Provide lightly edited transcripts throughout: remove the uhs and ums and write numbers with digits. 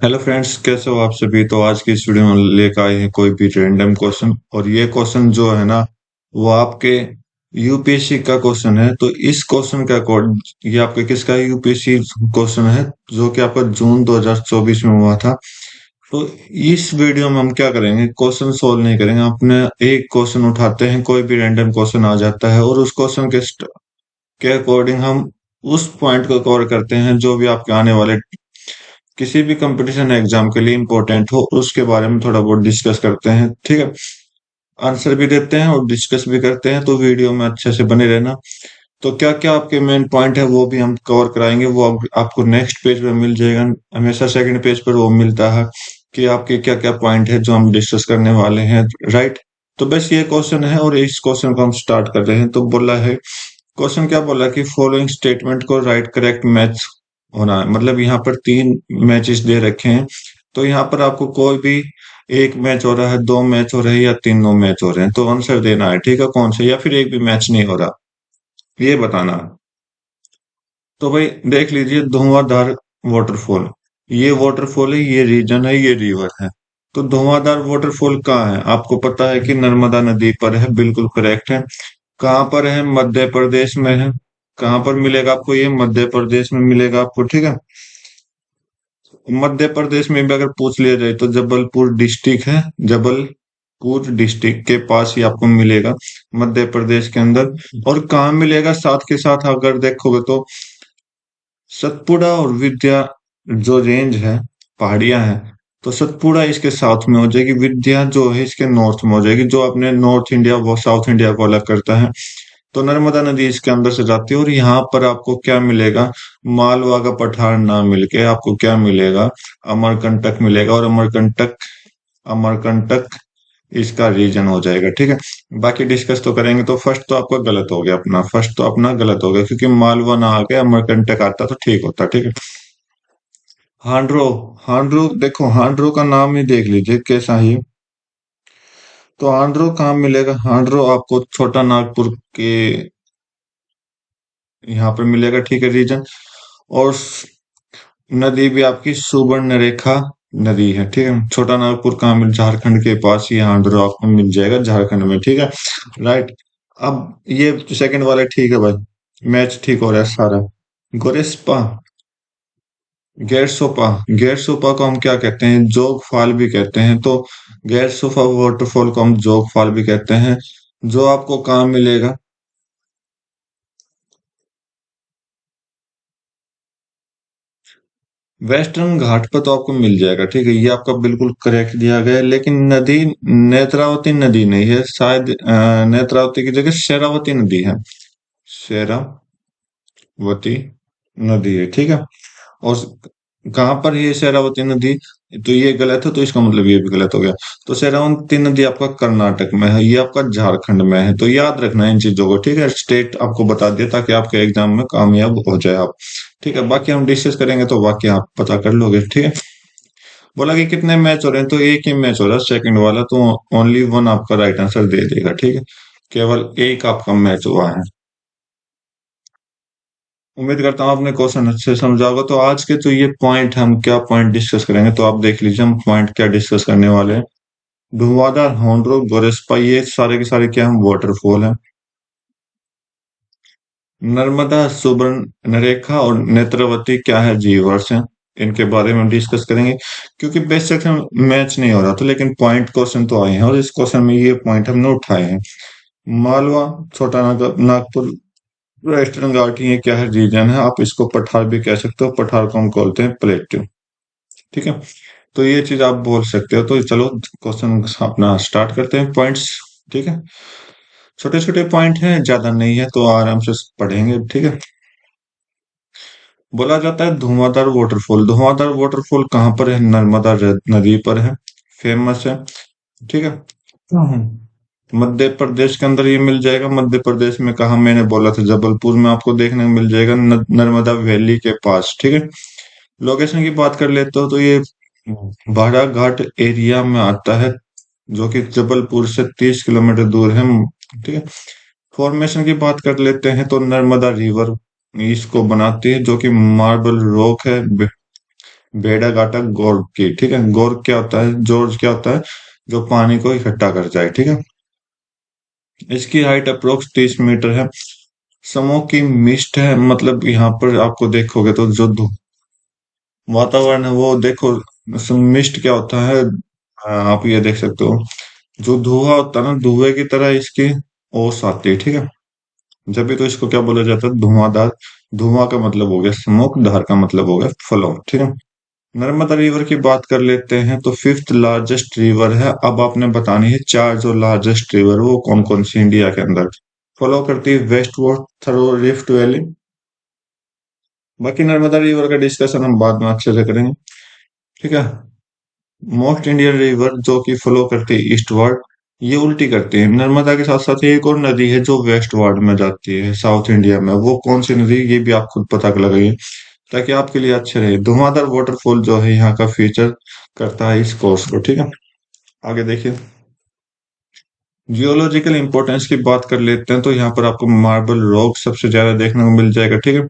Hello friends, कैसे हो आप सभी। तो आज की इस वीडियो में लेकर आए हैं कोई भी रैंडम क्वेश्चन। और ये क्वेश्चन जो है ना, वो आपके यूपीएससी का क्वेश्चन है। तो इस क्वेश्चन का अकॉर्ड ये आपके किसका यूपीएससी क्वेश्चन है, जो कि आपका जून 2024 में हुआ था। तो इस वीडियो में हम क्या करेंगे, क्वेश्चन सोल्व नहीं करेंगे। अपने एक क्वेश्चन उठाते हैं, कोई भी रैंडम क्वेश्चन आ जाता है, और उस क्वेश्चन के अकॉर्डिंग हम उस पॉइंट को कवर करते हैं जो भी आपके आने वाले किसी भी कंपटीशन एग्जाम के लिए इम्पोर्टेंट हो, उसके बारे में थोड़ा बहुत डिस्कस करते हैं। ठीक है, आंसर भी देते हैं और डिस्कस भी करते हैं। तो वीडियो में अच्छे से बने रहना। तो क्या क्या आपके मेन पॉइंट है वो भी हम कवर कराएंगे। वो आपको नेक्स्ट पेज पे मिल जाएगा। हमेशा सेकंड पेज पर वो मिलता है कि आपके क्या क्या पॉइंट है जो हम डिस्कस करने वाले हैं। राइट। तो बस ये क्वेश्चन है और इस क्वेश्चन को हम स्टार्ट कर रहे हैं। तो बोला है, क्वेश्चन क्या बोला कि फॉलोइंग स्टेटमेंट को राइट करेक्ट मैच होना है। मतलब यहाँ पर तीन मैचेस दे रखे हैं। तो यहाँ पर आपको कोई भी एक मैच हो रहा है, दो मैच हो रहे हैं, या तीनों मैच हो रहे हैं, तो आंसर देना है। ठीक है, कौन से, या फिर एक भी मैच नहीं हो रहा, ये बताना है। तो भाई देख लीजिए, धुआंधार वाटरफॉल, ये वाटरफॉल है, ये रीजन है, ये रिवर है। तो धुआंधार वाटरफॉल कहाँ है, आपको पता है कि नर्मदा नदी पर है। बिल्कुल करेक्ट है। कहाँ पर है, मध्य प्रदेश में है। कहाँ पर मिलेगा आपको, ये मध्य प्रदेश में मिलेगा आपको। ठीक है, मध्य प्रदेश में भी अगर पूछ लिया जाए तो जबलपुर डिस्ट्रिक्ट है, जबलपुर डिस्ट्रिक्ट के पास ही आपको मिलेगा, मध्य प्रदेश के अंदर। और कहाँ मिलेगा, साथ के साथ अगर देखोगे तो सतपुड़ा और विद्या जो रेंज है, पहाड़ियां हैं, तो सतपुड़ा इसके साउथ में हो जाएगी, विद्या जो है इसके नॉर्थ में हो जाएगी। जो अपने नॉर्थ इंडिया वो साउथ इंडिया को अलग करता है। तो नर्मदा नदी इसके अंदर से जाती है। और यहाँ पर आपको क्या मिलेगा, मालवा का पठार ना मिलके आपको क्या मिलेगा, अमरकंटक मिलेगा। और अमरकंटक, अमरकंटक इसका रीजन हो जाएगा। ठीक है, बाकी डिस्कस तो करेंगे। तो फर्स्ट तो आपका गलत हो गया, अपना फर्स्ट तो अपना गलत हो गया, क्योंकि मालवा ना आके अमरकंटक आता तो ठीक होता। ठीक है, हांड्रो, हांड्रो देखो, हांड्रो का नाम ही देख लीजिए कैसा ही। तो हांड्रो कहाँ मिलेगा, हांड्रो आपको छोटा नागपुर के यहाँ पर मिलेगा। ठीक है, रीजन। और नदी भी आपकी सुवर्णरेखा नदी है। ठीक है, छोटा नागपुर कहाँ मिल, झारखंड के पास ही हांड्रो आपको मिल जाएगा, झारखंड में। ठीक है, राइट। अब ये सेकंड वाला ठीक है भाई, मैच ठीक हो रहा है सारा। गोरेस्पा, गैरसोपा, गैरसोपा को हम क्या कहते हैं, जोग फाल भी कहते हैं। तो गैरसोपा वाटरफॉल को हम जोग फाल भी कहते हैं। जो आपको कहाँ मिलेगा, वेस्टर्न घाट पर तो आपको मिल जाएगा। ठीक है, ये आपका बिल्कुल करेक्ट दिया गया है। लेकिन नदी नेत्रावती नदी नहीं है शायद, नेत्रावती की जगह शेरावती नदी है, शेरावती नदी है। ठीक है, और कहाँ पर ये शेरावती नदी, तो ये गलत है, तो इसका मतलब ये भी गलत हो गया। तो शेरावती नदी आपका कर्नाटक में है, ये आपका झारखंड में है। तो याद रखना है इन चीजों को। ठीक है, स्टेट आपको बता दिया ताकि आपके एग्जाम में कामयाब हो जाए आप। ठीक है, बाकी हम डिस्कस करेंगे तो बाकी आप पता कर लोगे। ठीक है, बोला कि कितने मैच हो रहे हैं, तो एक ही मैच हो रहा है सेकंड वाला। तो ओनली वन आपका राइट आंसर दे देगा। ठीक है, केवल एक आपका मैच हुआ है। उम्मीद करता हूँ आपने क्वेश्चन अच्छे से समझा होगा। तो आज के जो ये पॉइंट, हम क्या पॉइंट डिस्कस करेंगे, तो आप देख लीजिए हम पॉइंट क्या डिस्कस करने वाले हैं। धुआंधार, होंडरो, गोरेस्पा, ये सारे के सारे क्या हम वाटरफॉल हैं। नर्मदा, सुवर्णरेखा और नेत्रवती क्या है, जीवर्स हैं। इनके बारे में डिस्कस करेंगे। क्योंकि बेसिक मैच नहीं हो रहा था, लेकिन पॉइंट क्वेश्चन तो आए हैं, और इस क्वेश्चन में ये पॉइंट हमने उठाए हैं। मालवा, छोटा नागपुर, वेस्टर्न घाट, ये क्या है, रीजन है। आप इसको पठार भी कह सकते हो, पठार को हम बोलते हैं प्लेट्यू। ठीक है, तो ये चीज आप बोल सकते हो। तो चलो क्वेश्चन अपना स्टार्ट करते हैं, पॉइंट्स। ठीक है, छोटे छोटे पॉइंट हैं, ज्यादा नहीं है, तो आराम से पढ़ेंगे। ठीक है, बोला जाता है धुआंधार वाटरफॉल, धुआंधार वाटरफॉल कहाँ पर है, नर्मदा नदी पर है, फेमस है। ठीक है, मध्य प्रदेश के अंदर ये मिल जाएगा। मध्य प्रदेश में कहा, मैंने बोला था जबलपुर में आपको देखने को मिल जाएगा, नर्मदा वैली के पास। ठीक है, लोकेशन की बात कर लेते हो तो ये बाड़ाघाट एरिया में आता है, जो कि जबलपुर से 30 किलोमीटर दूर है। ठीक है, फॉर्मेशन की बात कर लेते हैं तो नर्मदा रिवर इसको बनाती है, जो कि मार्बल रॉक है। भेड़ाघाटा गोरकी, ठीक है। गोर क्या होता है, जॉर्ज क्या होता है, जो पानी को इकट्ठा कर जाए, ठीक है। इसकी हाइट अप्रोक्स 30 मीटर है। स्मोक की मिस्ट है, मतलब यहाँ पर आपको देखोगे तो जो वातावरण है वो देखो। मिस्ट क्या होता है, आप ये देख सकते हो, जो धुआं होता है ना, धुएं की तरह इसकी ओस आती है, ठीक है। जब भी तो इसको क्या बोला जाता है, धुआंधार। धुआं का मतलब हो गया स्मोक, धार का मतलब हो गया फ्लो, ठीक है। नर्मदा रिवर की बात कर लेते हैं, तो फिफ्थ लार्जेस्ट रिवर है। अब आपने बतानी है चार जो लार्जेस्ट रिवर वो कौन कौन सी इंडिया के अंदर फॉलो करती है। Westward, through, rift valley. बाकी नर्मदा रिवर का डिस्कशन हम बाद में अच्छे से करेंगे, ठीक है। मोस्ट इंडियन रिवर जो कि फ्लो करती है ईस्टवर्ड, ये उल्टी करती है। नर्मदा के साथ साथ एक और नदी है जो वेस्टवर्ड में जाती है साउथ इंडिया में, वो कौन सी नदी, ये भी आप खुद पता लगाइए ताकि आपके लिए अच्छे रहे। धुआंधार वाटरफॉल जो है यहाँ का फीचर करता है इस कोर्स को, ठीक है। आगे देखिए, जियोलॉजिकल इंपॉर्टेंस की बात कर लेते हैं, तो यहाँ पर आपको मार्बल रॉक सबसे ज्यादा देखने को मिल जाएगा, ठीक है।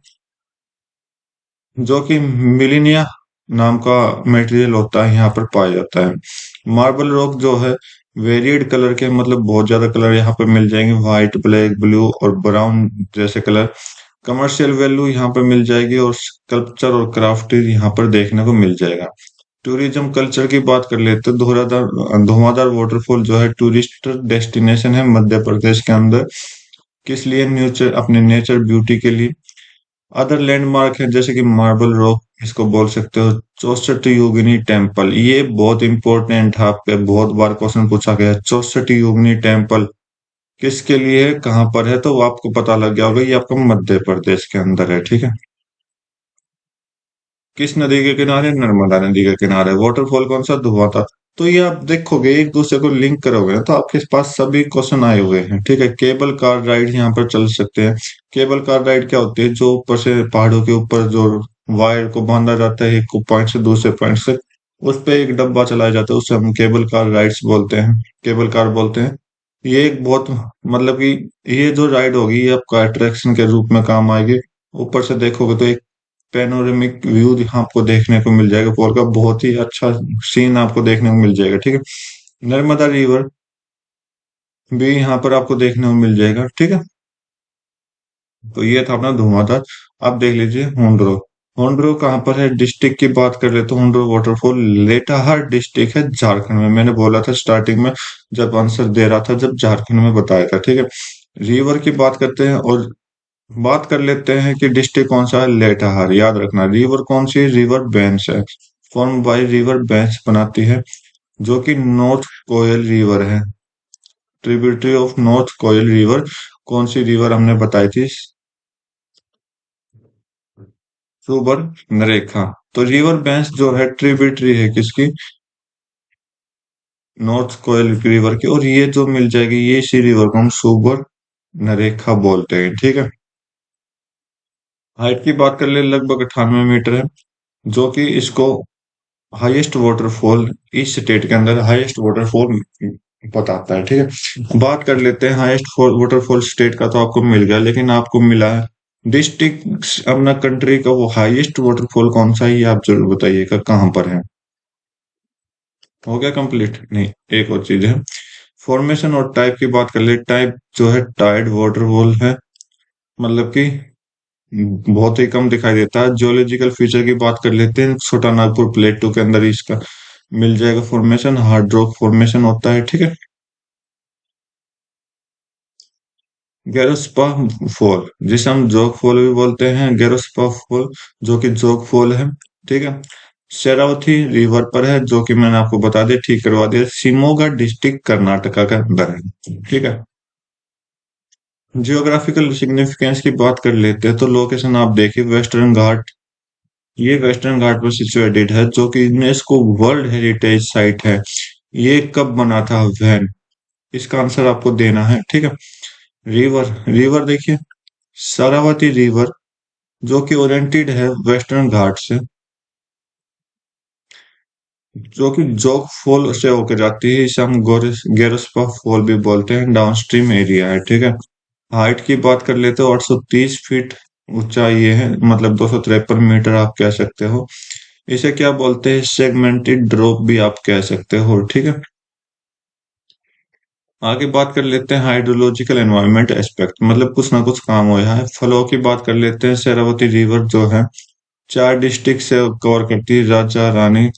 जो कि मिलीनिया नाम का मटेरियल होता है यहाँ पर पाया जाता है। मार्बल रॉक जो है वेरिएड कलर के, मतलब बहुत ज्यादा कलर यहाँ पर मिल जाएंगे, व्हाइट, ब्लैक, ब्लू और ब्राउन जैसे कलर। कमर्शियल वैल्यू यहाँ पर मिल जाएगी और स्कल्पचर और क्राफ्ट यहाँ पर देखने को मिल जाएगा। टूरिज्म कल्चर की बात कर लेते हैं, धुआंधार धुआंधार वाटरफॉल जो है टूरिस्ट डेस्टिनेशन है मध्य प्रदेश के अंदर। किस लिए, नेचर, अपने नेचर ब्यूटी के लिए। अदर लैंडमार्क है जैसे कि मार्बल रॉक, इसको बोल सकते हो। चौसठ योगिनी टेम्पल, ये बहुत इंपॉर्टेंट है, आप पे बहुत बार क्वेश्चन पूछा गया है। चौसठ योगिनी टेम्पल किसके लिए है, कहाँ पर है, तो वो आपको पता लग गया होगा, ये आपका मध्य प्रदेश के अंदर है, ठीक है। किस नदी के किनारे, नर्मदा नदी के किनारे। वाटरफॉल कौन सा, धुआं। तो ये आप देखोगे एक दूसरे को लिंक करोगे ना, तो आपके पास सभी क्वेश्चन आए हुए हैं, ठीक है। केबल कार राइड यहाँ पर चल सकते हैं। केबल कार राइड क्या होती है, जो ऊपर से पहाड़ों के ऊपर जो वायर को बांधा जाता है एक पॉइंट से दूसरे पॉइंट से, उस पे एक डब्बा चलाया जाता है, उसे हम केबल कार राइड्स बोलते हैं, केबल कार बोलते हैं। ये एक बहुत, मतलब कि ये जो राइड होगी ये आपका अट्रैक्शन के रूप में काम आएगी। ऊपर से देखोगे तो एक पेनोरेमिक व्यू आपको देखने को मिल जाएगा, फॉल का बहुत ही अच्छा सीन आपको देखने को मिल जाएगा, ठीक है। नर्मदा रिवर भी यहाँ पर आपको देखने को मिल जाएगा, ठीक है। तो ये था अपना धुआंधार। आप देख लीजिए होंडरो। होंडरो कहाँ पर है, डिस्ट्रिक्ट की बात कर ले तो होंडरो वाटरफॉल लेटाहार डिस्ट्रिक्ट है झारखंड में। मैंने बोला था स्टार्टिंग में जब आंसर दे रहा था, जब झारखंड में बताया था, ठीक है। रिवर की बात करते हैं और बात कर लेते हैं कि डिस्ट्रिक्ट कौन सा है, लेटाहार। याद रखना, रिवर कौन सी, रिवर बेंच है, फॉर्म बाय रिवर बेंच बनाती है, जो कि नॉर्थ कोयल रिवर है, tributary of north Koel river. कौन सी रिवर हमने बताई थी, सुबर नरेखा। तो रिवर बेंच जो है ट्रिब्यूटरी है किसकी, नॉर्थ कोयल रिवर की, और ये जो मिल जाएगी ये इसी रिवर को हम सुबर नरेखा बोलते हैं, ठीक है। हाइट की बात कर ले, लगभग 98 मीटर है, जो कि इसको हाईएस्ट वाटरफॉल, इस स्टेट के अंदर हाईएस्ट वाटरफॉल बताता है, ठीक है। बात कर लेते हैं हाईएस्ट वाटरफॉल स्टेट का, तो आपको मिल गया, लेकिन आपको मिला है डिस्ट्रिक्ट अपना कंट्री का, वो हाईएस्ट वाटरफॉल कौन सा है ये आप जरूर बताइएगा कहाँ पर है। हो गया कंप्लीट, नहीं एक और चीज है। फॉर्मेशन और टाइप की बात कर ले, टाइप जो है टाइड वाटरफॉल है, मतलब कि बहुत ही कम दिखाई देता है। जियोलॉजिकल फीचर की बात कर लेते हैं, छोटा नागपुर प्लेटू के अंदर इसका मिल जाएगा फॉर्मेशन, हार्ड रॉक फॉर्मेशन होता है, ठीक है। गेरोस्पा फॉल, जिसे हम जोग फॉल भी बोलते हैं, गेरोस्पा फॉल जो कि जोग फॉल है, ठीक है। शेरावती रिवर पर है, जो कि मैंने आपको बता दिया, ठीक करवा दिया, शिमोगा डिस्ट्रिक्ट कर्नाटका के अंदर है, ठीक है। जियोग्राफिकल सिग्निफिकेंस की बात कर लेते हैं, तो लोकेशन आप देखिए, वेस्टर्न घाट, ये वेस्टर्न घाट पर सिचुएटेड है, जो कि यूनेस्को वर्ल्ड हेरिटेज साइट है। ये कब बना था, वैन, इसका आंसर आपको देना है, ठीक है। रिवर, रिवर देखिए, शरावती रिवर, जो कि ओरिएंटेड है वेस्टर्न घाट से, जो कि जोग फॉल से होकर जाती है, इसे हम गेरोस्पा फॉल भी बोलते हैं, डाउनस्ट्रीम एरिया है, ठीक है। हाइट की बात कर लेते हो, 830 फीट ऊंचाई ये है, मतलब 253 मीटर आप कह सकते हो। इसे क्या बोलते हैं, सेगमेंटेड ड्रॉप भी आप कह सकते हो, ठीक है। आगे बात कर लेते हैं हाइड्रोलॉजिकल एनवायरनमेंट एस्पेक्ट, मतलब कुछ ना कुछ काम हुआ है। फ्लो की बात कर लेते हैं। शेरावती रिवर जो है 4 डिस्ट्रिक्ट से कवर करती है, राजा रानी,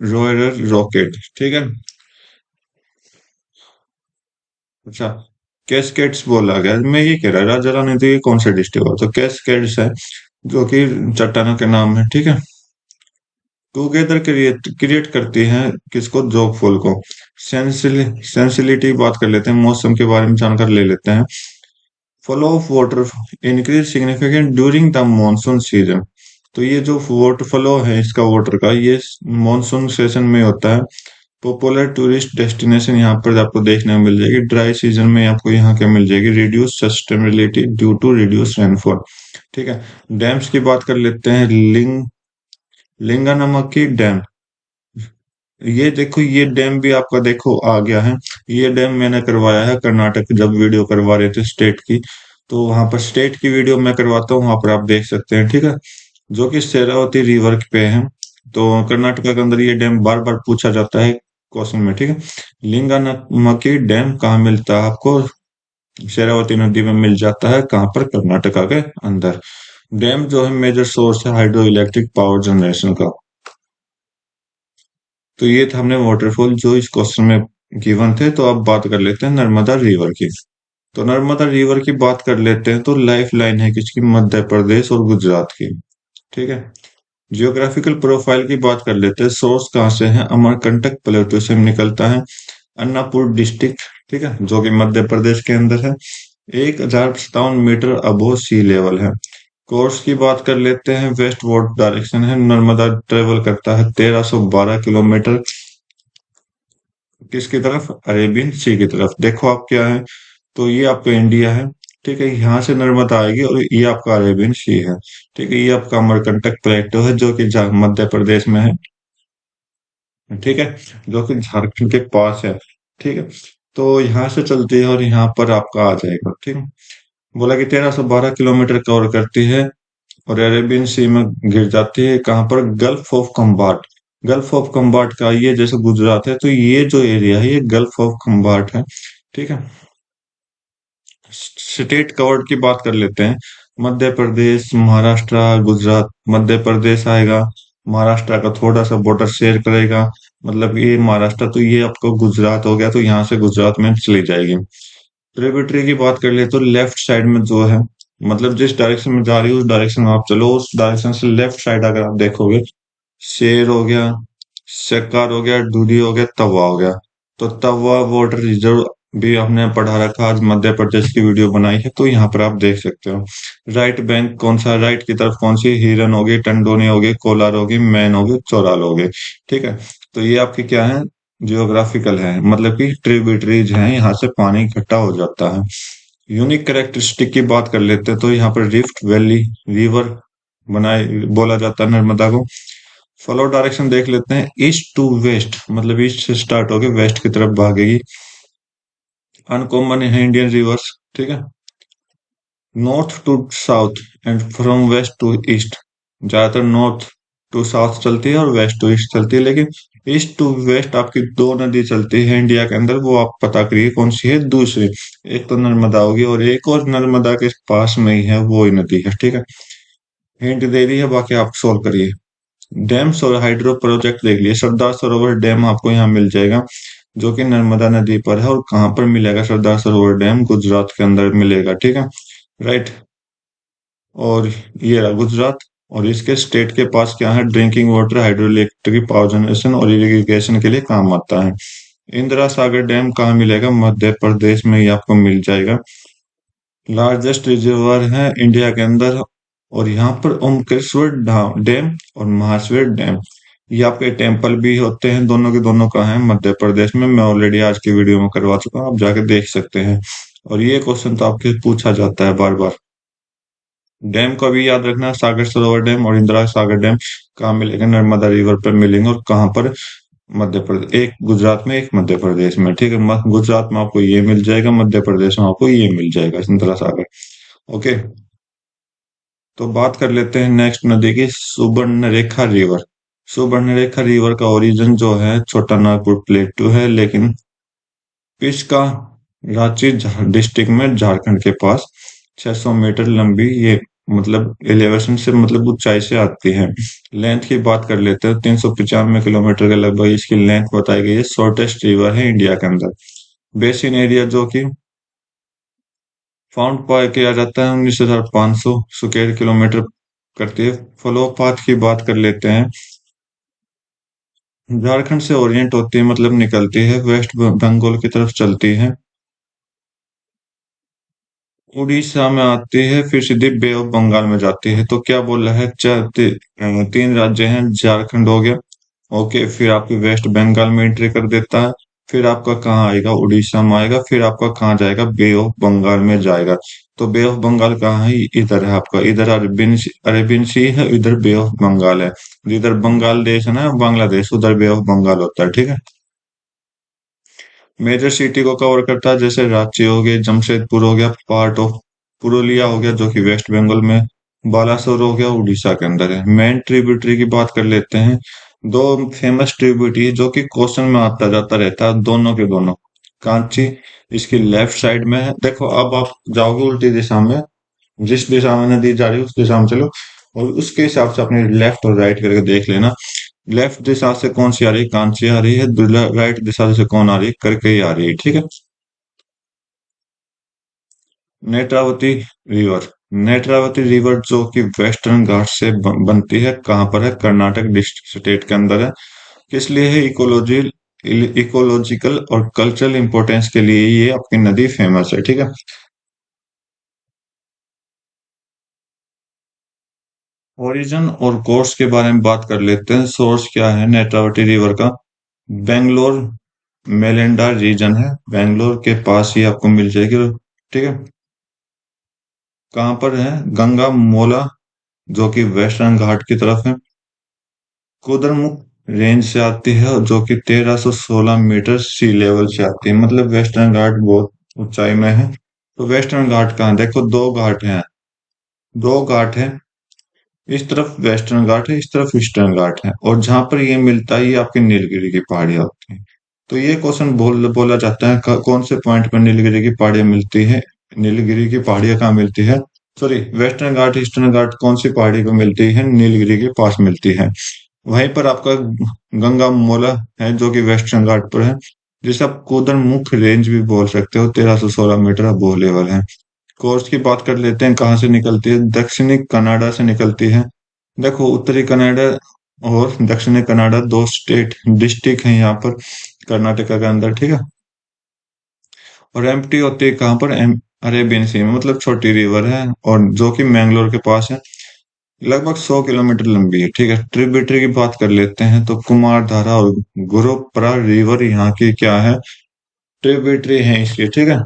रोयर, रॉकेट, ठीक है। अच्छा, कैस्केड्स बोला गया, मैं ये कह रहा राजा रानी तो ये कौन सा डिस्ट्रिक्ट हुआ, तो कैस्केड्स है जो कि चट्टानों के नाम है, ठीक है। टुगेदर क्रिएट क्रिएट करती हैं किसको, जोग फॉल को। सेंसिलिटी बात कर लेते हैं, मौसम के बारे में जानकारी ले लेते हैं। Flow of water increase significant during the monsoon season. तो ये जो वाटर फ्लो है इसका, वाटर का, ये मॉनसून सीजन में होता है। पॉपुलर टूरिस्ट डेस्टिनेशन यहाँ पर आपको देखने में मिल जाएगी। ड्राई सीजन में आपको यहाँ क्या मिल जाएगी, reduce sustainability due to reduce rainfall, ठीक है। डैम्स की बात कर लेते हैं। लिंगानमक्की डैम, ये देखो, ये डैम भी आपका देखो आ गया है। ये डैम मैंने करवाया है कर्नाटक, जब वीडियो करवा रहे थे स्टेट की, तो वहां पर स्टेट की वीडियो मैं करवाता हूँ, वहां पर आप देख सकते हैं, ठीक है। जो कि शेरावती रिवर पे है। तो कर्नाटक के अंदर ये डैम बार बार पूछा जाता है क्वेश्चन में, ठीक है। लिंगानमक्की डैम कहाँ मिलता है आपको, शेरावती नदी में मिल जाता है, कहाँ पर, कर्नाटका के अंदर। डैम जो है मेजर सोर्स है हाइड्रो इलेक्ट्रिक पावर जनरेशन का। तो ये था हमने वाटरफॉल जो इस क्वेश्चन में गिवन थे। तो अब बात कर लेते हैं नर्मदा रिवर की। तो नर्मदा रिवर की बात कर लेते हैं। तो लाइफ लाइन है किसकी, मध्य प्रदेश और गुजरात की, ठीक है। जियोग्राफिकल प्रोफाइल की बात कर लेते हैं। सोर्स कहाँ से है, अमरकंटक प्लेटो से निकलता है, अन्नापुर डिस्ट्रिक्ट, ठीक है, जो कि मध्य प्रदेश के अंदर है। 1057 मीटर अबोव सी लेवल है। कोर्स की बात कर लेते हैं। वेस्ट वर्ड डायरेक्शन है, नर्मदा ट्रेवल करता है 1312 किलोमीटर, किसकी तरफ, अरेबियन सी की तरफ। देखो आप क्या है, तो ये आपका इंडिया है, ठीक है, यहाँ से नर्मदा आएगी और ये आपका अरेबियन सी है, ठीक है। ये आपका अमरकंटक प्लेटो है जो कि मध्य प्रदेश में है, ठीक है, जो कि झारखंड के पास है, ठीक है। तो यहाँ से चलती है और यहाँ पर आपका आ जाएगा, ठीक है। बोला कि 1312 किलोमीटर कवर करती है और अरेबियन सी में गिर जाती है, कहाँ पर, गल्फ ऑफ खम्बाट। गल्फ ऑफ खम्बाट का, ये जैसे गुजरात है तो ये जो एरिया है ये गल्फ ऑफ खम्बाट है, ठीक है। स्टेट कवर्ड की बात कर लेते हैं। मध्य प्रदेश, महाराष्ट्र, गुजरात। मध्य प्रदेश आएगा, महाराष्ट्र का थोड़ा सा बॉर्डर शेयर करेगा, मतलब ये महाराष्ट्र, तो ये आपको गुजरात हो गया, तो यहाँ से गुजरात में चली जाएगी। ट्रिब्यूटरी की बात कर ले तो लेफ्ट साइड में जो है, मतलब जिस डायरेक्शन में जा रही है उस डायरेक्शन में आप चलो, उस डायरेक्शन से लेफ्ट साइड अगर आप देखोगे, शेर हो गया, शक्कर हो गया, डूडी हो गया, तवा हो गया। तो तवा वाटर रिजर्व भी आपने पढ़ा रखा, आज मध्य प्रदेश की वीडियो बनाई है, तो यहाँ पर आप देख सकते हो। राइट बैंक कौन सा, राइट की तरफ कौन सी, हिरन होगी, टंडोनी होगी, कोलार होगी, मैन होगी, चौराल होगी, ठीक है। तो ये आपके क्या है, जियोग्राफिकल है, मतलब कि ट्रिब्यूटरीज हैं, यहाँ से पानी इकट्ठा हो जाता है। यूनिक कैरेक्टरिस्टिक की बात कर लेते हैं। तो यहाँ पर रिफ्ट वैली रिवर बनाए बोला जाता है नर्मदा को। फ्लो डायरेक्शन देख लेते हैं, ईस्ट टू वेस्ट, मतलब ईस्ट से स्टार्ट होके वेस्ट की तरफ भागेगी। अनकॉमन है इंडियन रिवर्स, ठीक है। North to south and from west to east, ज्यादातर नॉर्थ टू साउथ चलती है और वेस्ट टू ईस्ट चलती है, लेकिन ईस्ट टू वेस्ट आपकी दो नदी चलती है इंडिया के अंदर, वो आप पता करिए कौन सी है दूसरी। एक तो नर्मदा होगी और एक और नर्मदा के पास में ही है, वो ही नदी है, ठीक है। हिंट दे रही है, बाकी आप सोल्व करिए। डैम्स और हाइड्रो प्रोजेक्ट देख लिए। सरदार सरोवर डैम आपको यहाँ मिल जाएगा, जो कि नर्मदा नदी पर है, और कहाँ पर मिलेगा, सरदार सरोवर डैम गुजरात के अंदर मिलेगा, ठीक है, राइट। और ये रहा गुजरात। और इसके स्टेट के पास क्या है, drinking water, hydro electric power generation और इरिगेशन के लिए काम आता है। इंदिरा सागर डैम कहाँ मिलेगा, मध्य प्रदेश में ही आपको मिल जाएगा। लार्जेस्ट रिजर्वर है इंडिया के अंदर। और यहाँ पर ओमकेश्वर डैम और महाश्वेर डैम, ये आपके टेम्पल भी होते हैं, दोनों के दोनों का है मध्य प्रदेश में। मैं ऑलरेडी आज की वीडियो में करवा चुका हूँ, आप जाके देख सकते हैं। और ये क्वेश्चन तो आपके पूछा जाता है बार बार। डैम को भी याद रखना, सागर सरोवर डैम और इंदिरा सागर डैम कहाँ मिलेगा, नर्मदा रिवर पर मिलेंगे, और कहाँ पर, मध्य प्रदेश, एक गुजरात में एक मध्य प्रदेश में, ठीक है। गुजरात में आपको ये मिल जाएगा, मध्य प्रदेश में आपको ये मिल जाएगा, इंदिरा सागर, ओके। तो बात कर लेते हैं नेक्स्ट नदी की, सुवर्णरेखा रिवर। सुवर्णरेखा रिवर का ओरिजिन जो है छोटा नागपुर प्लेटू है, लेकिन इसका रांची डिस्ट्रिक्ट में झारखंड के पास 600 मीटर लंबी ये मतलब एलिवेशन से मतलब ऊंचाई से आती है। लेंथ की बात कर लेते हैं, 395 किलोमीटर के लगभग इसकी लेंथ बताई गई है। शॉर्टेस्ट रिवर है इंडिया के अंदर। बेसिन एरिया जो कि फाउंड पाया किया जाता है 19,500 स्क्वायर किलोमीटर करती है। फ्लो पाथ की बात कर लेते हैं, झारखंड से ओरिएंट होती है मतलब निकलती है, वेस्ट बंगाल की तरफ चलती है, उड़ीसा में आती है, फिर सीधे बे ऑफ बंगाल में जाती है। तो क्या बोल रहा है, तीन राज्य हैं, झारखंड हो गया, ओके, फिर आपकी वेस्ट बंगाल में एंट्री कर देता है, फिर आपका कहाँ आएगा, उड़ीसा में आएगा, फिर आपका कहाँ जाएगा, बे ऑफ बंगाल में जाएगा। तो बे ऑफ बंगाल कहाँ है, इधर है आपका, इधर अरेबियन सी है, इधर बे ऑफ बंगाल है। इधर बंगाल देश है ना, बांग्लादेश, उधर बे ऑफ बंगाल होता है, ठीक है। मेजर सिटी को कवर करता है, जैसे रांची हो गया, जमशेदपुर हो गया, पार्ट ऑफ पुरुलिया हो गया जो कि वेस्ट बंगाल में, बालासोर हो गया उड़ीसा के अंदर है। मेन ट्रिब्यूटरी की बात कर लेते हैं, दो फेमस ट्रिब्यूटरी जो कि क्वेश्चन में आता जाता रहता है, दोनों के दोनों। कांची इसकी लेफ्ट साइड में है, देखो अब आप जाओगे उल्टी दिशा में, जिस दिशा में नदी जा रही है उस दिशा में चलो, और उसके हिसाब से अपने लेफ्ट और राइट करके देख लेना। लेफ्ट दिशा से कौन सी आ रही है, कांची आ रही है, राइट दिशा से कौन आ रही है, करके ही आ रही है, ठीक है। नेत्रावती रिवर, नेत्रावती रिवर जो कि वेस्टर्न घाट से बनती है, कहाँ पर है, कर्नाटक डिस्ट्रिक्ट स्टेट के अंदर है। किस लिए है, इकोलॉजिकल और कल्चरल इंपॉर्टेंस के लिए ये आपकी नदी फेमस है, ठीक है। ओरिजिन और कोर्स के बारे में बात कर लेते हैं। सोर्स क्या है नेत्रावती रिवर का, बेंगलोर मेलेंडा रीजन है, बेंगलोर के पास ही आपको मिल जाएगी, ठीक है। कहाँ पर है, गंगा मोला जो कि वेस्टर्न घाट की तरफ है, कुद्रेमुख रेंज से आती है और जो कि 1316 मीटर सी लेवल से आती है, मतलब वेस्टर्न घाट बहुत ऊंचाई में है। तो वेस्टर्न घाट कहाँ, देखो दो घाट हैं, दो घाट है, इस तरफ वेस्टर्न घाट है, इस तरफ ईस्टर्न घाट है, और जहां पर ये मिलता है ये आपकी नीलगिरी की पहाड़ियां होती हैं। तो ये क्वेश्चन बोला जाता है, कौन से पॉइंट पर नीलगिरी की पहाड़ियां मिलती है, नीलगिरी की पहाड़ियां कहाँ मिलती है, सॉरी, वेस्टर्न घाट ईस्टर्न घाट कौन सी पहाड़ी को मिलती है, नीलगिरी के पास मिलती है। वहीं पर आपका गंगा मोला है जो कि वेस्टर्न घाट पर है, जिसे आप कुद्रेमुख रेंज भी बोल सकते हो, 1316 मीटर अबोव लेवल है। कोर्स की बात कर लेते हैं, कहाँ से निकलती है, दक्षिणी कनाडा से निकलती है। देखो उत्तरी कनाडा और दक्षिणी कनाडा दो स्टेट डिस्ट्रिक्ट है यहाँ पर कर्नाटका के अंदर, ठीक है। और एम्प्टी होती है कहाँ पर, अरेबियन सी में, मतलब छोटी रिवर है, और जो कि मैंगलोर के पास है, लगभग 100 किलोमीटर लंबी है, ठीक है। ट्रिब्यूटरी की बात कर लेते हैं, तो कुमार धारा और गुरुप्रा रिवर यहाँ की क्या है, ट्रिब्यूटरी है इसकी, ठीक है।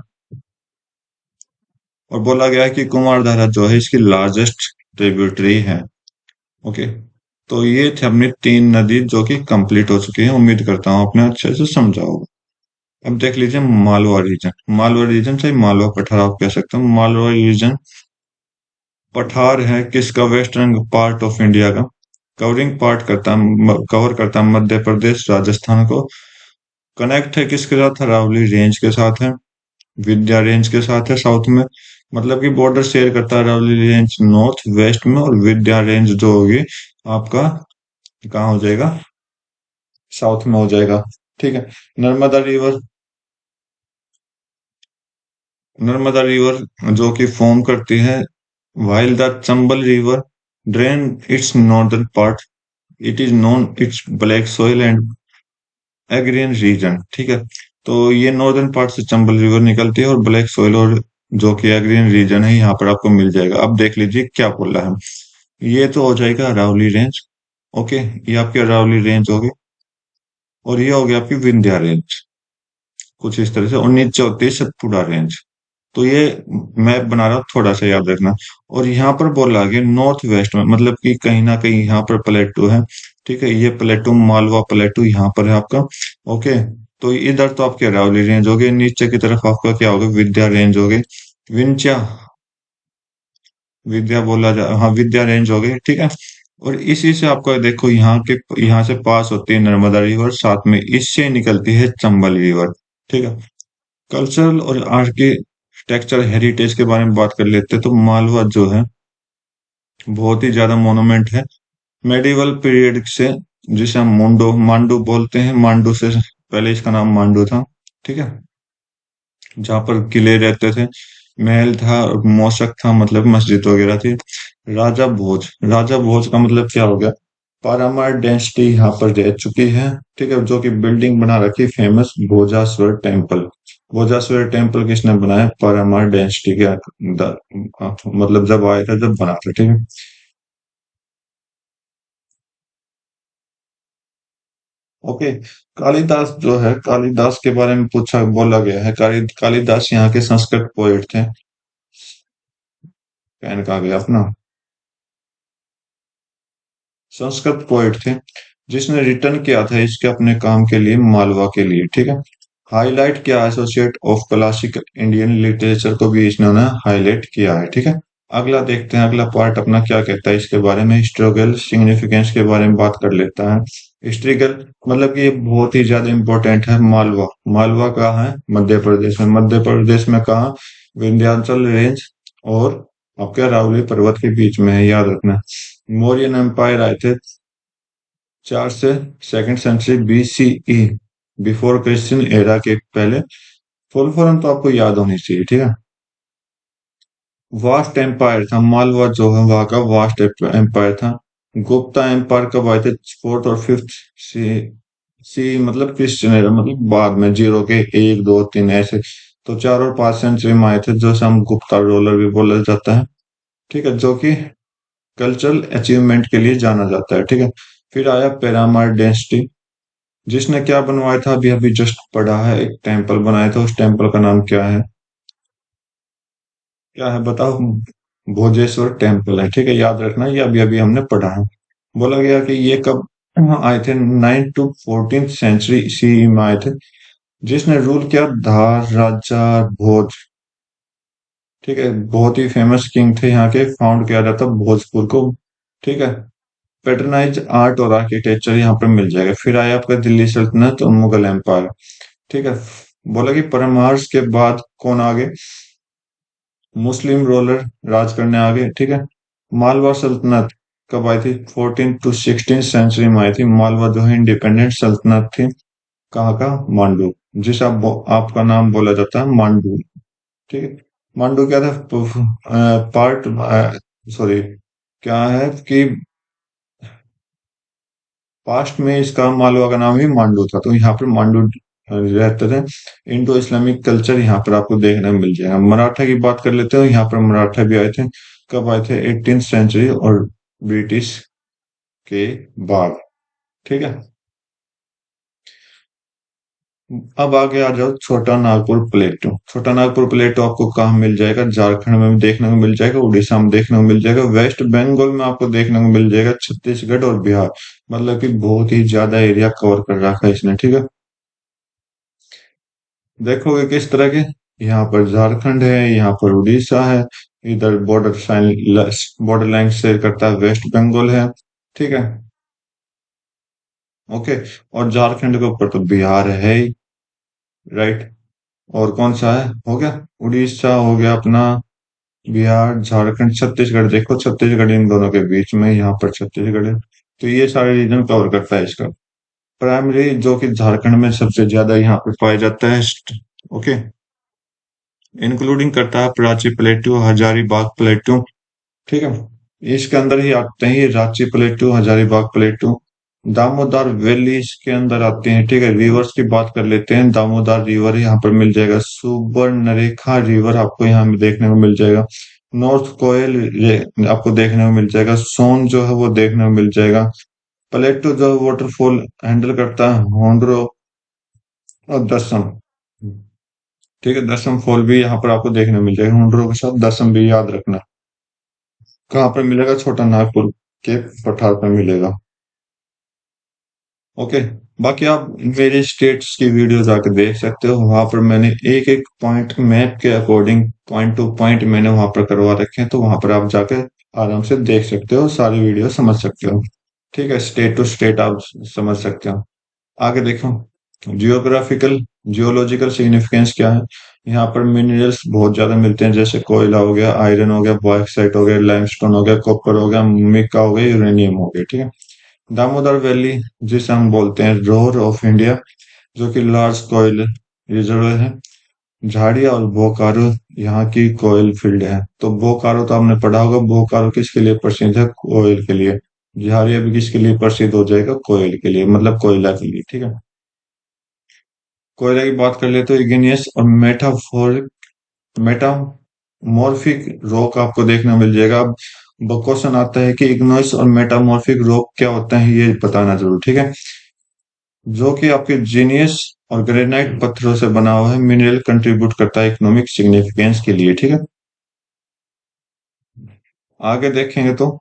और बोला गया है कि कुमार धारा जो है इसकी लार्जेस्ट ट्रिब्यूटरी है, ओके। तो ये थे अपनी तीन नदी जो कि कंप्लीट हो चुकी है, उम्मीद करता हूँ आपने अच्छे से समझा होगा। अब देख लीजिए मालवा रीजन, मालवा रीजन से मालवा पठार आप कह सकते हो। मालवा रीजन पठार है किसका, वेस्टर्न पार्ट ऑफ इंडिया का, कवर करता है मध्य प्रदेश राजस्थान को, कनेक्ट है किसके साथ, अरावली रेंज के साथ है, विंध्या रेंज के साथ है साउथ में, मतलब कि बॉर्डर शेयर करता है अरावली रेंज नॉर्थ वेस्ट में, और विंध्या रेंज जो होगी आपका कहाँ हो जाएगा, साउथ में हो जाएगा, ठीक है। नर्मदा रिवर, नर्मदा रिवर जो कि फॉर्म करती है, while the Chambal river drain its northern part, it is known its black soil and agrarian region, ठीक है। तो ये नॉर्दर्न पार्ट से चंबल रिवर निकलती है, और ब्लैक सोइल और जो कि एग्रियन रीजन है यहाँ पर आपको मिल जाएगा। अब देख लीजिए क्या बोल रहा है, ये तो हो जाएगा अरावली रेंज, ओके, ये आपकी अरावली रेंज होगी, और ये हो गया आपकी विंध्या रेंज, कुछ इस तरह से, और नीचे होती है सतपुड़ा रेंज। तो ये मैप बना रहा हूँ, थोड़ा सा याद रखना। और यहाँ पर बोला गया नॉर्थ वेस्ट में, मतलब कि कहीं ना कहीं यहाँ पर प्लेटू है, ठीक है, ये प्लेटू मालवा प्लेटू यहाँ पर है आपका, ओके। तो इधर तो आपकी अरावली रेंज हो गई, नीचे की तरफ आपका क्या होगा, विंध्या रेंज हो गई। विंध्या विद्या बोला जा, हाँ विद्या रेंज हो गई, ठीक है। और इसी से आपको देखो यहाँ से पास होती है नर्मदा रिवर, साथ में इससे निकलती है चंबल रिवर, ठीक है। कल्चरल और आर्किटेक्चर हेरिटेज के बारे में बात कर लेते हैं, तो मालवा जो है बहुत ही ज्यादा मोनुमेंट है मेडिवल पीरियड से, जिसे हम मुंडो मांडू बोलते हैं। मांडू से पहले इसका नाम मांडू था, ठीक है। जहाँ पर किले रहते थे, महल था और मौसक था, मतलब मस्जिद वगैरह थी। राजा भोज का मतलब क्या हो गया? पारामार डेंसिटी यहाँ पर रह चुकी है, ठीक है, जो कि बिल्डिंग बना रखी फेमस भोजासवर टेम्पल। भोजासवर टेम्पल किसने बनाया? पारामार डेंसिटी के मतलब जब आया था, जब बना था, ठीक है। ओके। कालिदास जो है, कालिदास के बारे में पूछा बोला गया है, कालिदास यहाँ के संस्कृत पोएट थे। कहने कहा गया अपना, संस्कृत पोएट थे, जिसने रिटर्न किया था इसके अपने काम के लिए, मालवा के लिए, ठीक है। हाईलाइट किया, associate of classical Indian literature को भी इसने हाईलाइट किया है, ठीक है। अगला देखते हैं, अगला पार्ट अपना क्या कहता है इसके बारे में। हिस्टोरिकल सिग्निफिकेंस के बारे में बात कर लेता है। हिस्ट्रिकल मतलब कि ये बहुत ही ज्यादा इंपॉर्टेंट है। मालवा, मालवा कहाँ है? मध्य प्रदेश में। मध्य प्रदेश में कहाँ? विंध्याचल रेंज और आपके अरावली पर्वत के बीच में है, याद रखना। मौर्यन एम्पायर आए थे 4 से 2nd century BCE, before Christian era के पहले। फुल फॉर्म तो आपको याद होनी चाहिए, ठीक है। वास्ट एम्पायर था मालवा जो है, वहां का वास्ट एम्पायर था। गुप्ता एम्पायर कब आए थे? 4th और 5th सी मतलब क्रिश्चियन एरा, मतलब बाद में, जीरो के 1 2 3 ऐसे। तो 4 और 5 सेंचुरी में आए थे, जो से हम गुप्ता रोलर भी बोला जाता है, ठीक है, जो कि कल्चरल अचीवमेंट के लिए जाना जाता है, ठीक है। फिर आया पेरामार डेंसिटी, जिसने क्या बनवाया था? अभी अभी जस्ट पढ़ा है, एक टेम्पल बनाया था, उस टेम्पल का नाम क्या है? क्या है बताओ? भोजेश्वर टेम्पल है, ठीक है, याद रखना, ये अभी अभी हमने पढ़ा है। बोला गया कि ये कब आए थे? 9 to 14th सेंचुरी CE में आए थे। जिसने रूल किया? धार राजा भोज, ठीक है। बहुत ही फेमस किंग थे यहाँ के, फाउंड किया जाता भोजपुर को, ठीक है। पेटर्नाइज आर्ट और आर्किटेक्चर यहाँ पर मिल जाएगा। फिर आया आपका दिल्ली सल्तनत और मुगल एम्पायर, ठीक है। बोला कि परमार्स के बाद कौन आगे? मुस्लिम रोलर राज करने आ गए, ठीक है। मालवा सल्तनत कब आई थी? 14th to 16th सेंचुरी में आई थी। मालवा जो है इंडिपेंडेंट सल्तनत थी। कहाँ का? मांडू, जिस आपका नाम बोला जाता है मांडू, ठीक है। मांडू क्या था? पार्ट, सॉरी, क्या है कि पास्ट में इसका मालवा का नाम ही मांडू था, तो यहाँ पर मांडू रहते थे। इंडो इस्लामिक कल्चर यहाँ पर आपको देखने को मिल जाएगा। मराठा की बात कर लेते हो, यहाँ पर मराठा भी आए थे। कब आए थे? 18th सेंचुरी और ब्रिटिश के बाद, ठीक है। अब आगे आ जाओ, छोटा नागपुर प्लेटो। छोटा नागपुर प्लेटो आपको कहाँ मिल जाएगा? झारखंड में भी देखने को मिल जाएगा, उड़ीसा में देखने को मिल जाएगा, वेस्ट बंगाल में आपको देखने को मिल जाएगा, छत्तीसगढ़ और बिहार। मतलब कि बहुत ही ज्यादा एरिया कवर कर रखा है इसने, ठीक है। देखोगे किस तरह के, यहाँ पर झारखंड है, यहाँ पर उड़ीसा है, इधर बॉर्डर लाइन शेयर करता है वेस्ट बंगाल है, ठीक है। ओके। और झारखंड के ऊपर तो बिहार है ही, राइट। और कौन सा है? हो गया उड़ीसा, हो गया अपना बिहार, झारखंड, छत्तीसगढ़। देखो छत्तीसगढ़ इन दोनों के बीच में, यहाँ पर छत्तीसगढ़ है। तो ये सारे रीजन कवर करता है इसका। प्राइमरी जो कि झारखंड में सबसे ज्यादा यहाँ पे पाया जाता है, ओके, इंक्लूडिंग करता है प्राची प्लेट्यू, हजारीबाग प्लेट्यू, ठीक है। इसके अंदर ही आते हैं ये Ranchi plateau, Hazaribagh plateau. Damodar valley इसके अंदर आते हैं, ठीक है। रिवर्स की बात कर लेते हैं, दामोदर रिवर यहाँ पर मिल जाएगा। सुवर्णरेखा रिवर आपको यहाँ में देखने को मिल जाएगा। नॉर्थ कोयल आपको देखने को मिल जाएगा। सोन जो है वो देखने को मिल जाएगा। प्लेटो जो वाटरफॉल हैंडल करता है, होंडरो और दसम, ठीक है। दसम फॉल भी यहाँ पर आपको देखने को मिल जाएगा, होंडरो के साथ दसम भी याद रखना। कहाँ पर मिलेगा? छोटा नागपुर के पठार पर मिलेगा, ओके। बाकी आप मेरे स्टेट्स की वीडियो जाकर देख सकते हो, वहां पर मैंने एक एक पॉइंट मैप के अकॉर्डिंग पॉइंट टू पॉइंट मैंने वहां पर करवा रखे हैं, तो वहां पर आप जाकर आराम से देख सकते हो, सारी वीडियो समझ सकते हो। ठीक है, स्टेट टू स्टेट आप समझ सकते हो। आगे देखो, जियोग्राफिकल जियोलॉजिकल सिग्निफिकेंस क्या है। यहाँ पर मिनरल्स बहुत ज्यादा मिलते हैं, जैसे कोयला हो गया, आयरन हो गया, बॉक्साइट हो गया, लाइमस्टोन हो गया, कॉपर हो गया, मिका हो गया, यूरेनियम हो गया। ठीक है, दामोदर वैली जिसे हम बोलते हैं रोर ऑफ इंडिया, जो कि लार्ज कोयल रिजर्व है। झाड़िया और बोकारो यहाँ की कोयल फील्ड है। तो बोकारो तो आपने पढ़ा होगा, बोकारो किसके लिए प्रसिद्ध है? कोयल के लिए। झाड़िया भी किसके लिए प्रसिद्ध हो जाएगा? कोयल के लिए, मतलब कोयला के लिए। ठीक है, कोयला की बात कर ले तो इग्नियस और मेटामॉर्फिक रॉक आपको देखने मिल जाएगा। अब क्वेश्चन आता है कि इग्नियस और मेटामॉर्फिक रॉक क्या होता है, ये बताना जरूर। ठीक है, जो कि आपके जीनियस और ग्रेनाइट पत्थरों से बना हुआ है मिनरल, कंट्रीब्यूट करता है इकोनॉमिक सिग्निफिकेंस के लिए। ठीक है, आगे देखेंगे तो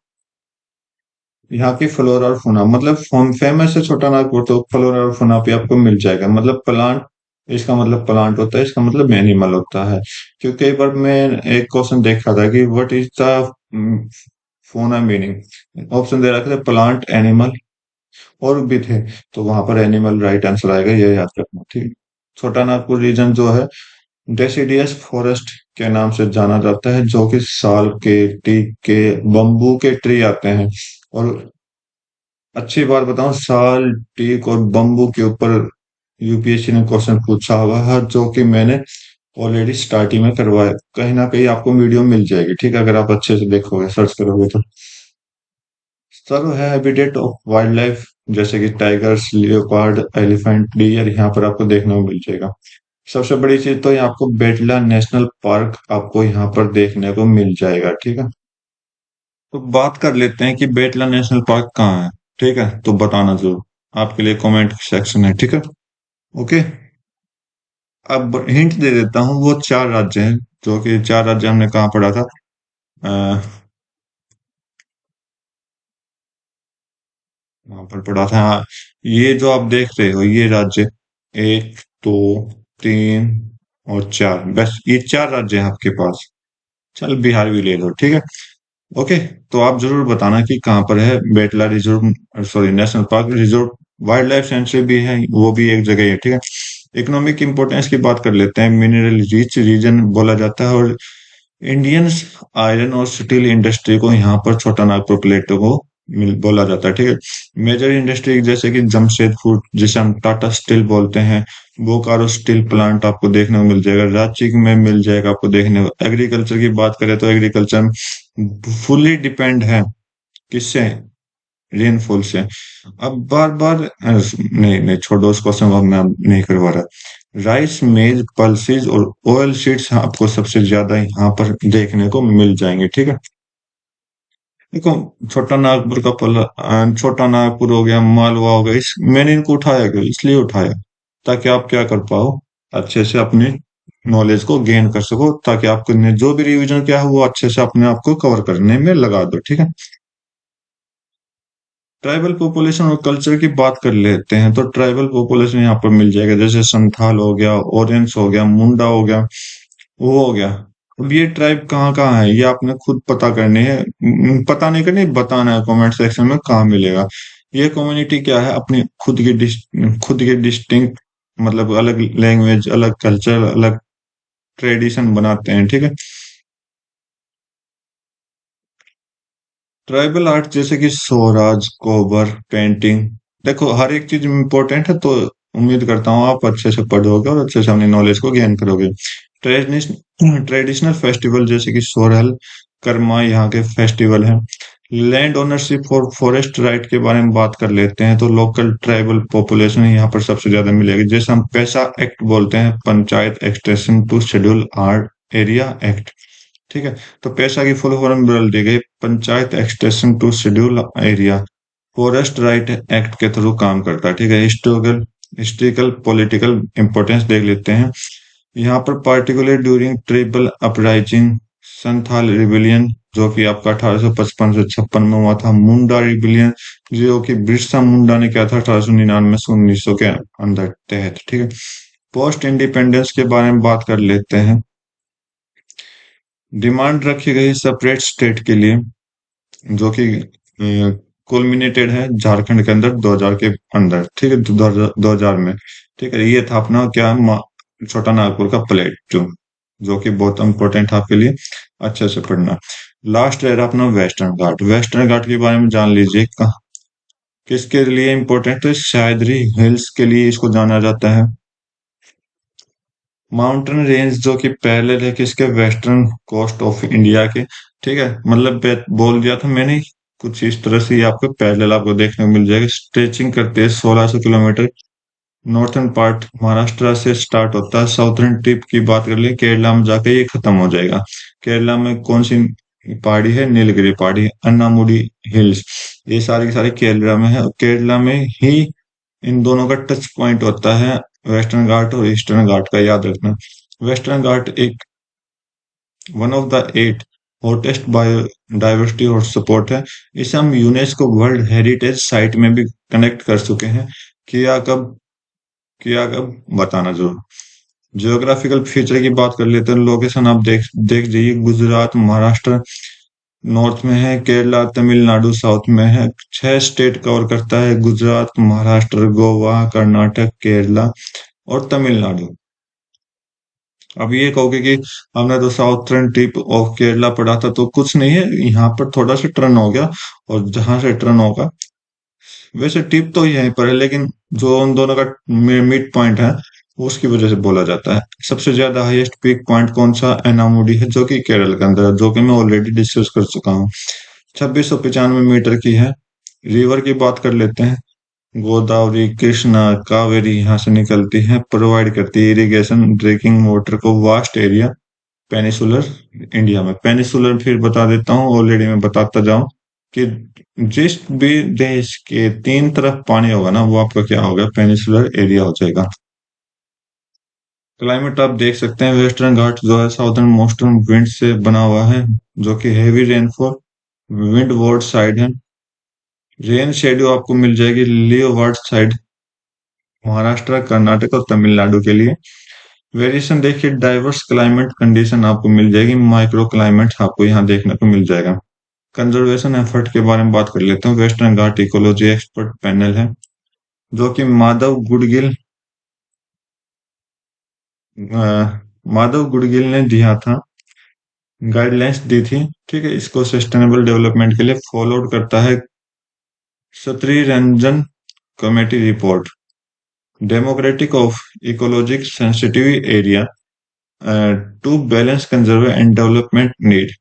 यहाँ की फ्लोरा और फौना, मतलब फेमस है छोटा नागपुर, तो फ्लोरा और फौना भी आपको मिल जाएगा। मतलब प्लांट, इसका मतलब प्लांट होता है, इसका मतलब एनिमल होता है। क्योंकि एक बार मैं एक क्वेश्चन देखा था कि व्हाट इज द फोना मीनिंग, ऑप्शन दे रखे थे प्लांट, एनिमल और भी थे, तो वहां पर एनिमल राइट आंसर आएगा, ये याद रखना। ठीक है, छोटा नागपुर रीजन जो है डेसिडियस फॉरेस्ट के नाम से जाना जाता है, जो कि साल के, टीक के, बम्बू के ट्री आते हैं। और अच्छी बात बताऊं, साल, टीक और बम्बू के ऊपर यूपीएससी ने क्वेश्चन पूछा हुआ है, जो कि मैंने ऑलरेडी स्टार्टिंग में करवाया। कहीं ना कहीं आपको वीडियो मिल जाएगी। ठीक है, अगर आप अच्छे से देखोगे, सर्च करोगे तो। सर्व है हैबिटेट ऑफ वाइल्ड लाइफ, जैसे कि टाइगर्स, लियोपार्ड, एलिफेंट, डियर, यहाँ पर आपको देखने को मिल जाएगा। सबसे बड़ी चीज तो ये आपको बेटला नेशनल पार्क आपको यहाँ पर देखने को मिल जाएगा। ठीक है, तो बात कर लेते हैं कि बेटला नेशनल पार्क कहाँ है। ठीक है, तो बताना जरूर, आपके लिए कमेंट सेक्शन है। ठीक है, ओके। अब हिंट दे देता हूँ, वो चार राज्य हैं, जो कि चार राज्य हमने कहाँ पढ़ा था। अ, वहां पर पढ़ा था, हाँ। ये जो आप देख रहे हो, ये राज्य एक, दो, तीन और चार, बस ये चार राज्य हैं आपके पास। चल बिहार भी ले लो। ठीक है, ओके। तो आप जरूर बताना कि कहाँ पर है Betla reserve, sorry national park reserve. Wild life sanctuary भी है, वो भी एक जगह है। ठीक है, इकोनॉमिक इंपोर्टेंस की बात कर लेते हैं। मिनरल रिच रीजन बोला जाता है, और इंडियन आयरन और स्टील इंडस्ट्री को यहाँ पर छोटा नागपुर प्लेटो को बोला जाता है। ठीक है, मेजर इंडस्ट्री जैसे कि जमशेदपुर, जिसे हम टाटा स्टील बोलते हैं, बोकारो स्टील प्लांट आपको देखने को मिल जाएगा, रांची में मिल जाएगा आपको देखने को। एग्रीकल्चर की बात करें तो एग्रीकल्चर फुल्ली डिपेंड है किससे? रेनफॉल से। अब बार बार नहीं नहीं, छोड़ो उस क्वेश्चन को, मैं अब नहीं करवा रहा। राइस, मेज, पल्सेस और ऑयल सीड्स आपको सबसे ज्यादा यहाँ पर देखने को मिल जाएंगे। ठीक है, देखो, छोटा नागपुर का छोटा नागपुर हो गया, मालवा हो गया, इस मैंने इनको उठाया क्यों? इसलिए उठाया ताकि आप क्या कर पाओ, अच्छे से अपने नॉलेज को गेन कर सको, ताकि आपको जो भी रिवीजन क्या है वो अच्छे से अपने आप को कवर करने में लगा दो। ठीक है, ट्राइबल पॉपुलेशन और कल्चर की बात कर लेते हैं, तो ट्राइबल पॉपुलेशन यहाँ पर मिल जाएगा, जैसे संथाल हो गया, ओरेंस हो गया, मुंडा हो गया, वो हो गया। अब ये ट्राइब कहाँ कहाँ है, ये आपने खुद पता करनी है। पता नहीं करनी, बताना है कमेंट सेक्शन में कहाँ मिलेगा। ये कम्युनिटी क्या है, अपनी खुद की डिस्टिंक्ट, मतलब अलग लैंग्वेज, अलग कल्चर, अलग ट्रेडिशन बनाते हैं। ठीक है, ट्राइबल आर्ट जैसे कि स्वराज, कोबर, पेंटिंग, देखो हर एक चीज इम्पोर्टेंट है, तो उम्मीद करता हूँ आप अच्छे से पढ़ोगे और अच्छे से अपनी नॉलेज को गेन करोगे। ट्रेडिशनल फेस्टिवल जैसे कि सोरहल, कर्मा यहाँ के फेस्टिवल हैं। लैंड ओनरशिप और फॉरेस्ट राइट के बारे में बात कर लेते हैं, तो लोकल ट्राइबल पॉपुलेशन यहाँ पर सबसे ज्यादा मिलेगी, जैसे हम पैसा एक्ट बोलते हैं, panchayat extension to schedule art area act. ठीक है, तो पैसा की फुल फॉर्म बदल दी गई, panchayat extension to schedule area forest right act के थ्रू काम करता है। ठीक है, हिस्टोरिकल पॉलिटिकल इंपॉर्टेंस देख लेते हैं। यहाँ पर particular during tribal uprising Santhal rebellion जो कि आपका 1855 से 56 में हुआ था। मुंडा रिबिलियन जो कि बिरसा मुंडा ने किया था 1899 से 1900 के अंदर तहत, ठीक है। पोस्ट इंडिपेंडेंस के बारे में बात कर लेते हैं। डिमांड रखी गई सेपरेट स्टेट के लिए जो कि कुलमिनेटेड है झारखंड के अंदर 2000 के अंदर, ठीक है, 2000 में, ठीक है। ये था अपना क्या छोटा नागपुर का प्लेट जो कि बहुत इंपॉर्टेंट है आपके लिए, अच्छे से पढ़ना। लास्ट रह रहा अपना वेस्टर्न घाट। वेस्टर्न घाट के बारे में जान लीजिए किसके लिए इंपॉर्टेंट है, सह्याद्री हिल्स के लिए इसको जाना जाता है। माउंटेन रेंज जो कि पैरेलल है किसके, वेस्टर्न कोस्ट ऑफ इंडिया के, ठीक है। मतलब बोल दिया था मैंने कुछ इस तरह से, आपको पैरेलल आपको देखने को मिल जाएगा। स्ट्रेचिंग करते हैं 1600 किलोमीटर। नॉर्थर्न पार्ट महाराष्ट्र से स्टार्ट होता है। साउथर्न टिप की बात कर ले केरला में जाके ये खत्म हो जाएगा। केरला में कौन सी पहाड़ी है, नीलगिरी पहाड़ी, अन्नामुडी हिल्स, ये सारी की सारी केरला में है। केरला में ही इन दोनों का टच पॉइंट होता है वेस्टर्न घाट और ईस्टर्न घाट का, याद रखना। वेस्टर्न घाट एक one of the 8 hottest biodiversity hotspot है। इसे हम यूनेस्को वर्ल्ड हेरिटेज साइट में भी कनेक्ट कर चुके हैं। किया कब किया कब बताना जरूर। जियोग्राफिकल फीचर की बात कर लेते हैं। लोकेशन आप देख देख जाइए, गुजरात महाराष्ट्र नॉर्थ में है, केरला तमिलनाडु साउथ में है। 6 स्टेट कवर करता है, गुजरात महाराष्ट्र गोवा कर्नाटक केरला और तमिलनाडु। अब ये कहोगे कि हमने तो साउथर्न टिप ऑफ केरला पढ़ा था, तो कुछ नहीं है, यहाँ पर थोड़ा सा टर्न हो गया, और जहां से टर्न होगा, वैसे टिप तो यहीं पर है, लेकिन जो उन दोनों का मिड पॉइंट है उसकी वजह से बोला जाता है। सबसे ज्यादा हाईएस्ट पीक पॉइंट कौन सा, एनामुडी है जो कि केरल के अंदर है, जो कि मैं ऑलरेडी डिस्कस कर चुका हूँ। 2695 मीटर की है। रिवर की बात कर लेते हैं। गोदावरी कृष्णा कावेरी यहाँ से निकलती है, प्रोवाइड करती है इरिगेशन ड्रिंकिंग वाटर को वास्ट एरिया पेनिसुलर इंडिया में। पेनिसुलर फिर बता देता हूँ, ऑलरेडी मैं बताता जाऊं कि जिस भी देश के 3 तरफ पानी होगा ना, वो आपका क्या होगा, पेनिसुलर एरिया हो जाएगा। क्लाइमेट आप देख सकते हैं, वेस्टर्न घाट जो है साउदर्न मोस्टर्न विंड से बना हुआ है, जो कि heavy rainfall wind ward side है। रेन शेड्यू आपको मिल जाएगी लियोवार्ड साइड, महाराष्ट्र कर्नाटक और तमिलनाडु के लिए। वेरिएशन देखिए, डाइवर्स क्लाइमेट कंडीशन आपको मिल जाएगी, माइक्रो क्लाइमेट आपको यहाँ देखने को मिल जाएगा। कंजर्वेशन एफर्ट के बारे में बात कर लेते हैं। वेस्टर्न घाट इकोलॉजी एक्सपर्ट पैनल है जो कि माधव गुडगिल ने दिया था, गाइडलाइंस दी थी, ठीक है। इसको सस्टेनेबल डेवलपमेंट के लिए फॉलोड करता है सत्री रंजन committee report, democratic of ecologic sensitive area to balance conserve and development need.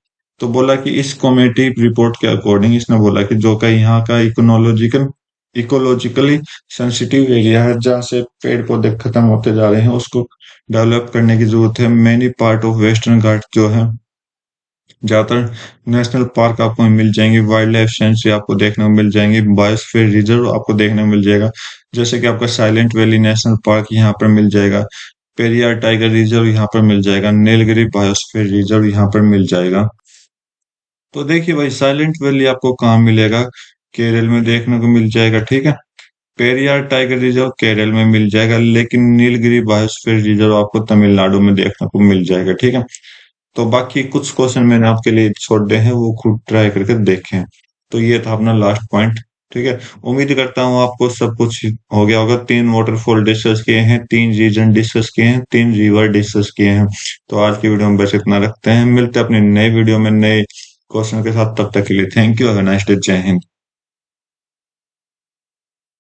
तो बोला कि इस कमेटी रिपोर्ट के अकॉर्डिंग इसने बोला कि जो का यहाँ का इकोलॉजिकली सेंसिटिव एरिया है, जहाँ से पेड़ पौधे खत्म होते जा रहे हैं, उसको डेवलप करने की जरूरत है। मेनी पार्ट ऑफ वेस्टर्न घाट जो है, ज्यादातर नेशनल पार्क आपको मिल जाएंगे, वाइल्ड लाइफ सेंचुरी आपको देखने को मिल जाएंगे, बायोस्फीयर रिजर्व आपको देखने को मिल जाएगा, जैसे कि आपका साइलेंट वैली नेशनल पार्क यहाँ पर मिल जाएगा, पेरियार टाइगर रिजर्व यहाँ पर मिल जाएगा, नीलगिरी बायोस्फीयर रिजर्व यहाँ पर मिल जाएगा। तो देखिए भाई, साइलेंट वैली आपको कहाँ मिलेगा, केरल में देखने को मिल जाएगा, ठीक है। पेरियार टाइगर रिजर्व केरल में मिल जाएगा, लेकिन नीलगिरी बायोस्फीयर रिजर्व आपको तमिलनाडु में देखने को मिल जाएगा, ठीक है। तो बाकी कुछ क्वेश्चन मैंने आपके लिए छोड़ दिए हैं, वो खुद ट्राई करके देखें। तो ये था अपना लास्ट पॉइंट, ठीक है। उम्मीद करता हूँ आपको सब कुछ हो गया होगा। 3 वाटरफॉल डिस्कस किए हैं, 3 रीजन डिस्कस किए हैं, 3 रिवर डिस्कस किए हैं। तो आज की वीडियो में बस इतना रखते हैं, मिलते हैं अपनी नई वीडियो में नए क्वेश्चन के साथ। तब तक के लिए thank you, have a nice day, जय हिंद।